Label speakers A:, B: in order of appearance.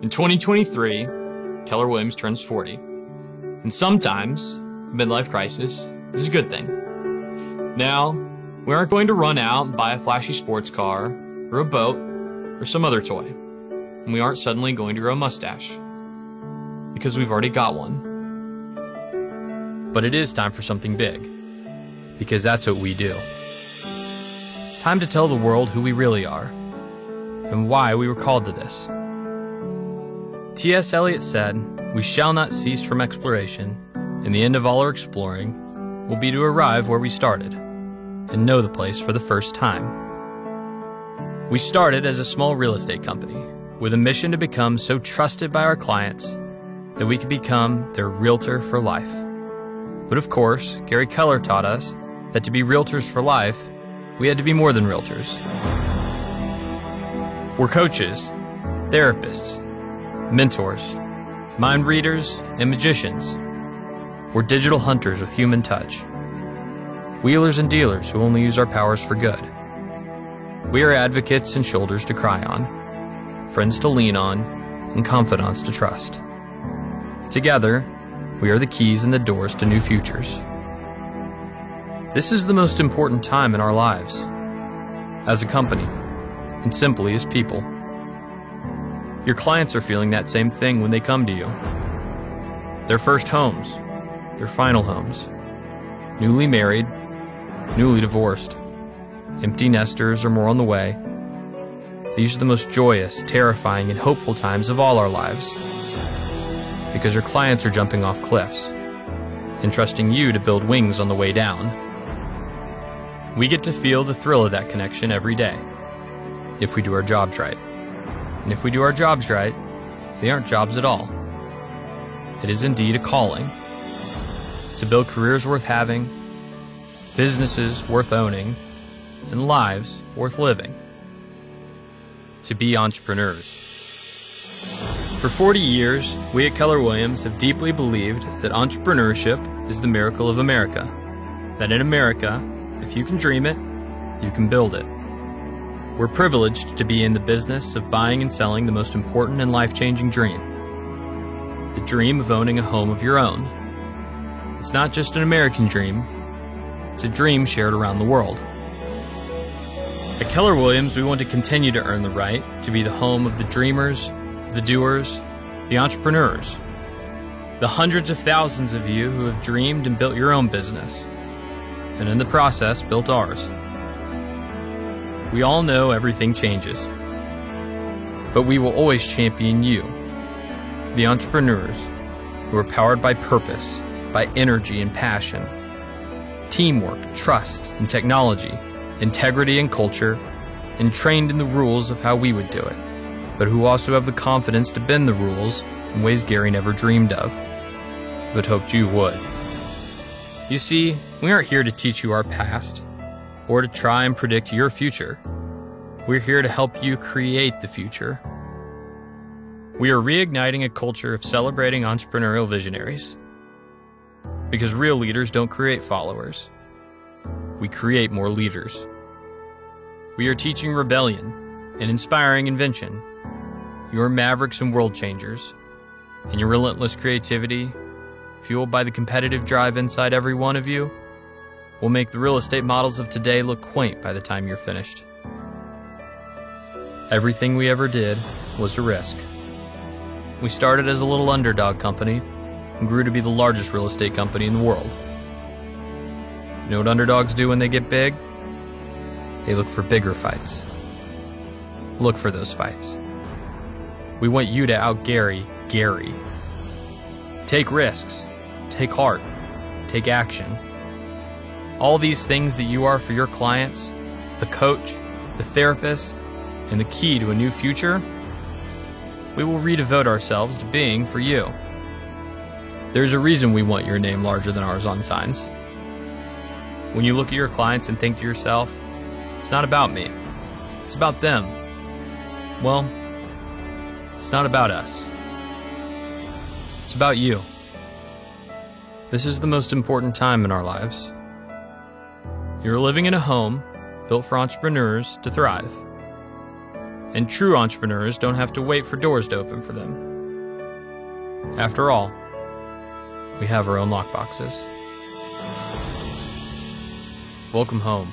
A: In 2023, Keller Williams turns 40. And sometimes, a midlife crisis is a good thing. Now, we aren't going to run out and buy a flashy sports car, or a boat, or some other toy. And we aren't suddenly going to grow a mustache. Because we've already got one. But it is time for something big. Because that's what we do. It's time to tell the world who we really are. And why we were called to this. T.S. Eliot said, "We shall not cease from exploration, and the end of all our exploring will be to arrive where we started, and know the place for the first time." We started as a small real estate company, with a mission to become so trusted by our clients that we could become their realtor for life. But of course, Gary Keller taught us that to be realtors for life, we had to be more than realtors. We're coaches, therapists, mentors, mind readers, and magicians. We're digital hunters with human touch. Wheelers and dealers who only use our powers for good. We are advocates and shoulders to cry on, friends to lean on, and confidants to trust. Together, we are the keys and the doors to new futures. This is the most important time in our lives, as a company, and simply as people. Your clients are feeling that same thing when they come to you. Their first homes, their final homes, newly married, newly divorced, empty nesters or more on the way. These are the most joyous, terrifying, and hopeful times of all our lives. Because your clients are jumping off cliffs and trusting you to build wings on the way down. We get to feel the thrill of that connection every day, if we do our jobs right. And if we do our jobs right, they aren't jobs at all. It is indeed a calling. To build careers worth having, businesses worth owning, and lives worth living. To be entrepreneurs. For 40 years, we at Keller Williams have deeply believed that entrepreneurship is the miracle of America. That in America, if you can dream it, you can build it. We're privileged to be in the business of buying and selling the most important and life-changing dream. The dream of owning a home of your own. It's not just an American dream, it's a dream shared around the world. At Keller Williams, we want to continue to earn the right to be the home of the dreamers, the doers, the entrepreneurs. The hundreds of thousands of you who have dreamed and built your own business, and in the process built ours. We all know everything changes, but we will always champion you, the entrepreneurs who are powered by purpose, by energy and passion, teamwork, trust and technology, integrity and culture, and trained in the rules of how we would do it, but who also have the confidence to bend the rules in ways Gary never dreamed of, but hoped you would. You see, we aren't here to teach you our past, or to try and predict your future. We're here to help you create the future. We are reigniting a culture of celebrating entrepreneurial visionaries. Because real leaders don't create followers. We create more leaders. We are teaching rebellion and inspiring invention. Your mavericks and world changers, and your relentless creativity, fueled by the competitive drive inside every one of you, will make the real estate models of today look quaint by the time you're finished. Everything we ever did was a risk. We started as a little underdog company and grew to be the largest real estate company in the world. You know what underdogs do when they get big? They look for bigger fights. Look for those fights. We want you to out-Gary Gary. Take risks. Take heart. Take action. All these things that you are for your clients, the coach, the therapist, and the key to a new future, we will redevote ourselves to being for you. There's a reason we want your name larger than ours on signs. When you look at your clients and think to yourself, it's not about me, it's about them. Well, it's not about us. It's about you. This is the most important time in our lives. You're living in a home built for entrepreneurs to thrive. And true entrepreneurs don't have to wait for doors to open for them. After all, we have our own lockboxes. Welcome home.